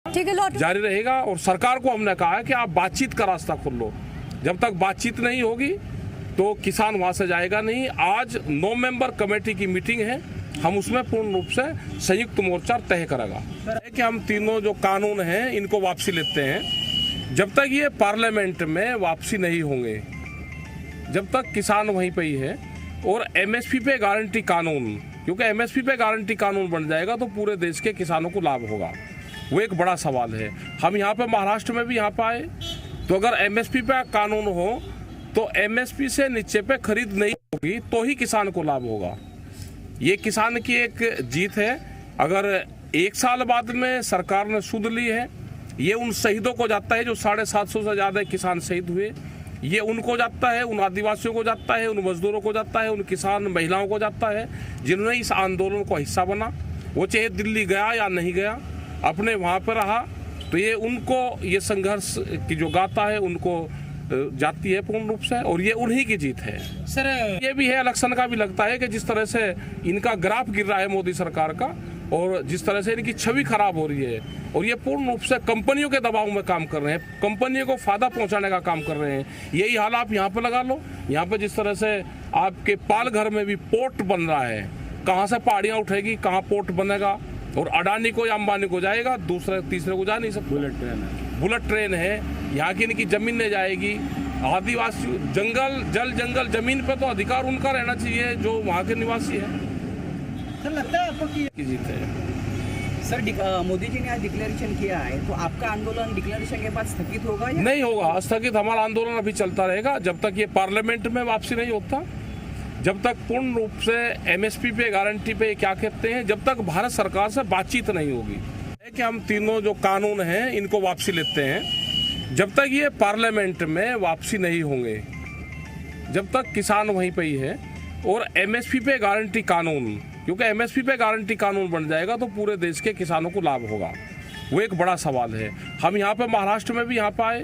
ठीक है, जारी रहेगा। और सरकार को हमने कहा है कि आप बातचीत का रास्ता खोल लो। जब तक बातचीत नहीं होगी तो किसान वहां से जाएगा नहीं। आज 9 मेंबर कमेटी की मीटिंग है, हम उसमें पूर्ण रूप से संयुक्त मोर्चा तय करेगा कि हम तीनों जो कानून हैं इनको वापसी लेते हैं। जब तक ये पार्लियामेंट में वापसी नहीं होंगे, जब तक किसान वहीं पे ही है। और एमएसपी पे गारंटी कानून, क्योंकि एमएसपी पे गारंटी कानून बन जाएगा तो पूरे देश के किसानों को लाभ होगा। वो एक बड़ा सवाल है। हम यहाँ पे महाराष्ट्र में भी यहाँ पे आए तो अगर एमएसपी पे कानून हो तो एमएसपी से नीचे पे खरीद नहीं होगी तो ही किसान को लाभ होगा। ये किसान की एक जीत है। अगर 1 साल बाद में सरकार ने सुध ली है, ये उन शहीदों को जाता है जो 750 से ज़्यादा किसान शहीद हुए। ये उनको जाता है, उन आदिवासियों को जाता है, उन मजदूरों को जाता है, उन किसान महिलाओं को जाता है जिन्होंने इस आंदोलन को हिस्सा बना। वो चाहे दिल्ली गया या नहीं गया, अपने वहाँ पर रहा, तो ये उनको ये संघर्ष की जो गाथा है उनको जाती है पूर्ण रूप से। और ये उन्हीं की जीत है। सर ये भी है, इलेक्शन का भी लगता है कि जिस तरह से इनका ग्राफ गिर रहा है मोदी सरकार का और जिस तरह से इनकी छवि खराब हो रही है और ये पूर्ण रूप से कंपनियों के दबाव में काम कर रहे हैं, कंपनियों को फायदा पहुंचाने का काम कर रहे हैं। यही हाल आप यहाँ पे लगा लो। यहाँ पे जिस तरह से आपके पालघर में भी पोर्ट बन रहा है, कहाँ से पहाड़ियाँ उठेगी, कहाँ पोर्ट बनेगा और अडानी को या अंबानी को जाएगा, दूसरे तीसरे को जा नहीं सकता। बुलेट ट्रेन है, यहाँ की इनकी जमीन नहीं जाएगी। आदिवासी जंगल जमीन पे तो अधिकार उनका रहना चाहिए जो वहाँ के निवासी है। सर लगता है आपको कि जीत है। सर मोदी जी ने आज डिक्लेरेशन किया है तो आपका आंदोलन डिक्लेरेशन के बाद स्थगित होगा या नहीं होगा? स्थगित हमारा आंदोलन अभी चलता रहेगा जब तक ये पार्लियामेंट में वापसी नहीं होता, जब तक पूर्ण रूप से एमएसपी पे गारंटी पे क्या कहते हैं, जब तक भारत सरकार से बातचीत नहीं होगी। कि हम तीनों जो कानून हैं इनको वापसी लेते हैं। जब तक ये पार्लियामेंट में वापसी नहीं होंगे, जब तक किसान वहीं पे ही है। और एमएसपी पे गारंटी कानून, क्योंकि एमएसपी पे गारंटी कानून बन जाएगा तो पूरे देश के किसानों को लाभ होगा। वो एक बड़ा सवाल है। हम यहाँ पे महाराष्ट्र में भी यहाँ पे आए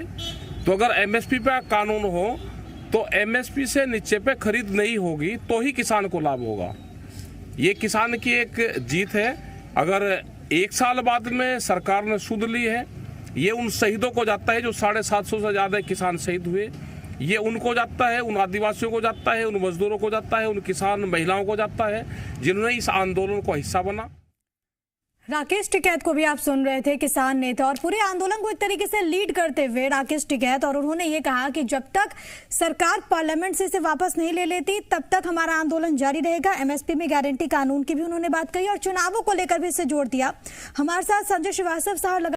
तो अगर एमएसपी पे कानून हो तो एमएसपी से नीचे पे खरीद नहीं होगी तो ही किसान को लाभ होगा। ये किसान की एक जीत है। अगर 1 साल बाद में सरकार ने सुध ली है, ये उन शहीदों को जाता है जो 750 से ज़्यादा किसान शहीद हुए। ये उनको जाता है, उन आदिवासियों को जाता है, उन मजदूरों को जाता है, उन किसान महिलाओं को जाता है जिन्होंने इस आंदोलन को हिस्सा बना। राकेश टिकैत को भी आप सुन रहे थे, किसान नेता और पूरे आंदोलन को एक तरीके से लीड करते हुए राकेश टिकैत, और उन्होंने ये कहा कि जब तक सरकार पार्लियामेंट से इसे वापस नहीं ले लेती तब तक हमारा आंदोलन जारी रहेगा। एमएसपी में गारंटी कानून की भी उन्होंने बात कही और चुनावों को लेकर भी इसे जोड़ दिया। हमारे साथ संजय श्रीवास्तव साहब